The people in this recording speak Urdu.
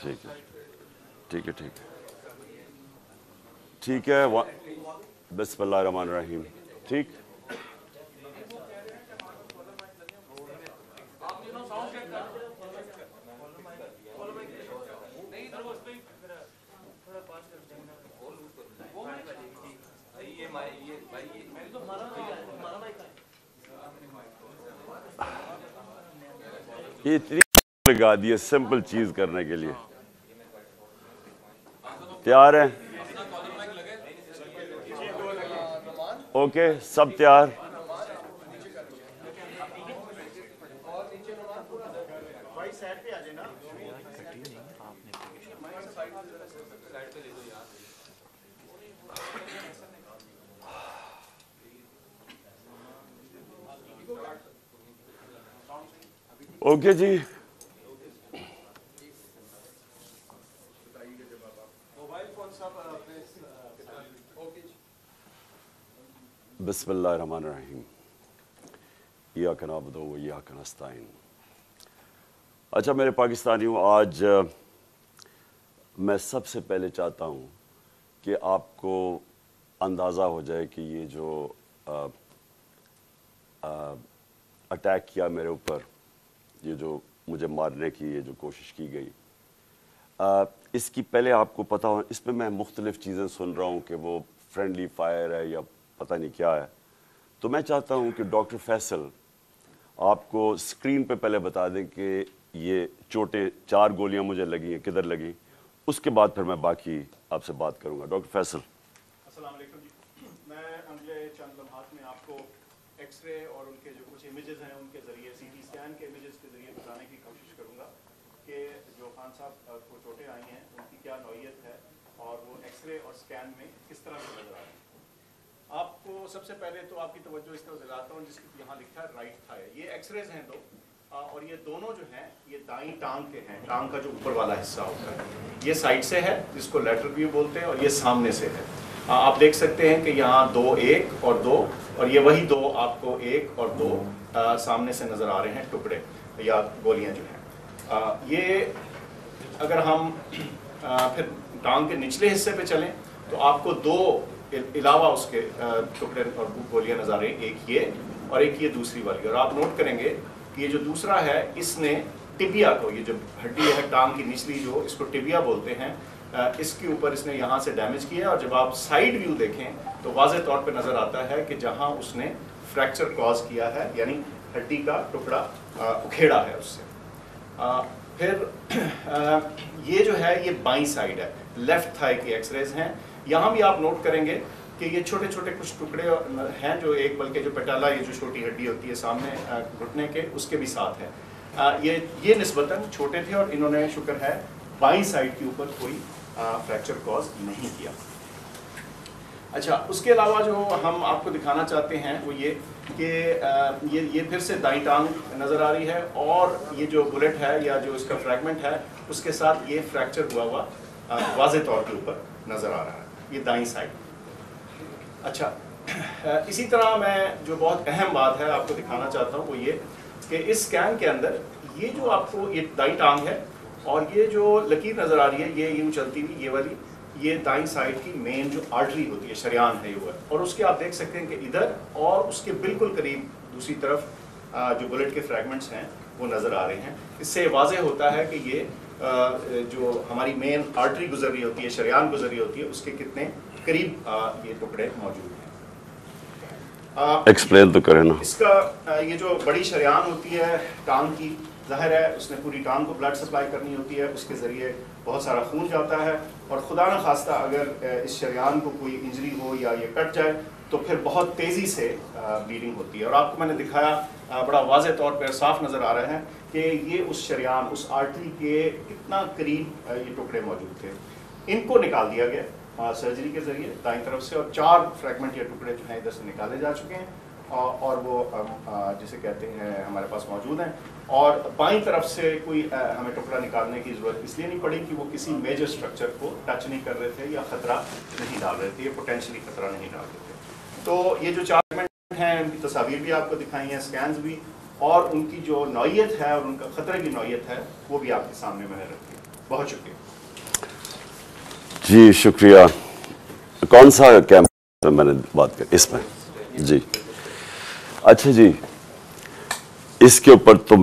ٹھیک ہے ٹھیک ہے ٹھیک ہے ٹھیک ہے. بسم اللہ الرحمن الرحیم. ٹھیک. یہ اتنی لگا دی ہے سمپل چیز کرنے کے لیے. تیار ہیں؟ اوکے سب تیار؟ اوکے جی. بسم اللہ الرحمن الرحیم. ایاک نعبد و ایاک نستعین. اچھا میرے پاکستانیوں، آج میں سب سے پہلے چاہتا ہوں کہ آپ کو اندازہ ہو جائے کہ یہ جو اٹیک کیا میرے اوپر، یہ جو مجھے مارنے کی یہ جو کوشش کی گئی، اس کی پہلے آپ کو پتہ ہو، اس پہ میں مختلف چیزیں سن رہا ہوں کہ وہ فرینڈلی فائر ہے یا پتہ نہیں کیا ہے. تو میں چاہتا ہوں کہ ڈاکٹر فیصل آپ کو اسکرین پہ پہلے بتا دیں کہ یہ چوٹیں 4 گولیاں مجھے لگی ہیں، کدھر لگیں، اس کے بعد پھر میں باقی آپ سے بات کروں گا. ڈاکٹر فیصل. السلام علیکم جی. میں اگلے چند لمحات میں آپ کو ایکس رے اور ان کے جو کچھ امیجز ہیں ان کے ذریعے، سی ٹی اسکین کے امیجز کے ذریعے بتانے کی کوشش کروں گا کہ جو خان صاحب کو چوٹیں آئی ہیں ان کی کیا نوعیت ہے اور وہ ایکس رے اور اسکین میں کس طرح سے نظر آ رہے ہیں. آپ کو سب سے پہلے تو آپ کی توجہ اس طرح دلاتا ہوں جس کی یہاں لکھا ہے رائٹ تھائی. یہ ایکس ریز ہیں 2 اور یہ دونوں جو ہیں یہ دائیں ٹانگ کے ہیں. ٹانگ کا جو اوپر والا حصہ ہوتا ہے یہ سائڈ سے ہے جس کو لیٹرل ویو بولتے ہیں، اور یہ سامنے سے ہے. آپ دیکھ سکتے ہیں کہ یہاں 2 1 اور 2 اور یہ وہی 2 آپ کو 1 اور 2 سامنے سے نظر آ رہے ہیں ٹکڑے یا گولیاں جو ہیں. یہ اگر ہم پھر ٹانگ کے نچلے حصے پہ چلیں تو آپ کو 2 علاوہ اس کے ٹکڑے اور گولیاں نظر آ رہی ہیں، ایک یہ اور ایک یہ دوسری والی. اور آپ نوٹ کریں گے کہ یہ جو دوسرا ہے اس نے ٹبیا کو، یہ جو ہڈی ہے ٹانگ کی نچلی جو اس کو ٹبیا بولتے ہیں، اس کے اوپر اس نے یہاں سے ڈیمیج کیا ہے. اور جب آپ سائیڈ ویو دیکھیں تو واضح طور پہ نظر آتا ہے کہ جہاں اس نے فریکچر کاز کیا ہے، یعنی ہڈی کا ٹکڑا اکھیڑا ہے اس سے. پھر یہ جو ہے یہ بائیں سائیڈ ہے، لیفٹ تھائی کی ایکس ریز ہیں. یہاں بھی آپ نوٹ کریں گے کہ یہ چھوٹے چھوٹے کچھ ٹکڑے ہیں جو ایک، بلکہ جو پیٹالا یہ جو چھوٹی ہڈی ہوتی ہے سامنے گھٹنے کے، اس کے بھی ساتھ ہے. یہ نسبتاً چھوٹے تھے اور انہوں نے شکر ہے بائیں سائڈ کے اوپر کوئی فریکچر کاز نہیں کیا. اچھا، اس کے علاوہ جو ہم آپ کو دکھانا چاہتے ہیں وہ یہ کہ یہ پھر سے دائیں ٹانگ نظر آ رہی ہے اور یہ جو بلٹ ہے یا جو اس کا فریگمنٹ ہے اس کے ساتھ یہ فریکچر ہوا واضح طور کے اوپر نظر آ رہا ہے. یہ دائیں سائڈ. اچھا، اسی طرح میں جو بہت اہم بات ہے آپ کو دکھانا چاہتا ہوں وہ یہ کہ اس اسکین کے اندر یہ جو آپ کو یہ دائیں ٹانگ ہے اور یہ جو لکیر نظر آ رہی ہے یہ یوں چلتی ہوئی، یہ والی یہ دائیں سائڈ کی مین جو آرٹری ہوتی ہے، شریان ہے یہ، اور اس کے آپ دیکھ سکتے ہیں کہ ادھر اور اس کے بالکل قریب دوسری طرف جو بلٹ کے فریگمنٹس ہیں وہ نظر آ رہے ہیں. اس سے واضح ہوتا ہے کہ یہ جو ہماری مین آرٹری گزر رہی ہوتی ہے، شریان گزر رہی ہوتی ہے، اس کے کتنے قریب یہ ٹکڑے موجود ہیں. ایکسپلین تو کریں نا. اس کا یہ جو بڑی شریان ہوتی ہے ٹانگ کی، ظاہر ہے اس نے پوری ٹانگ کو بلڈ سپلائی کرنی ہوتی ہے، اس کے ذریعے بہت سارا خون جاتا ہے، اور خدا نہ خواستہ اگر اس شریان کو کوئی انجری ہو یا یہ کٹ جائے تو پھر بہت تیزی سے بلیڈنگ ہوتی ہے. اور آپ کو میں نے دکھایا بڑا واضح طور پر صاف نظر آ رہا ہے کہ یہ اس شریان، اس آرٹری کے کتنا قریب یہ ٹکڑے موجود تھے. ان کو نکال دیا گیا سرجری کے ذریعے دائیں طرف سے، اور 4 فریگمنٹ یا ٹکڑے جو ہیں ادھر سے نکالے جا چکے ہیں اور وہ جسے کہتے ہیں ہمارے پاس موجود ہیں. اور بائیں طرف سے کوئی ہمیں ٹکڑا نکالنے کی ضرورت اس لیے نہیں پڑی کہ وہ کسی میجر اسٹرکچر کو ٹچ نہیں کر رہے تھے یا خطرہ نہیں ڈال رہے تھے، یا پوٹینشلی خطرہ نہیں ڈال رہے تھے. تو یہ جو 4 فریگمنٹ ہیں ان کی تصاویر بھی آپ کو دکھائی ہیں، اسکینز بھی، اور ان کی جو نوعیت ہے اور ان کا خطرے کی نوعیت ہے وہ بھی آپ کے سامنے میں نے رکھی ہے. بہت شکریہ. جی شکریہ. کون سا کیمرہ میں نے بات کر اس میں؟ جی اچھا جی، اس کے اوپر تو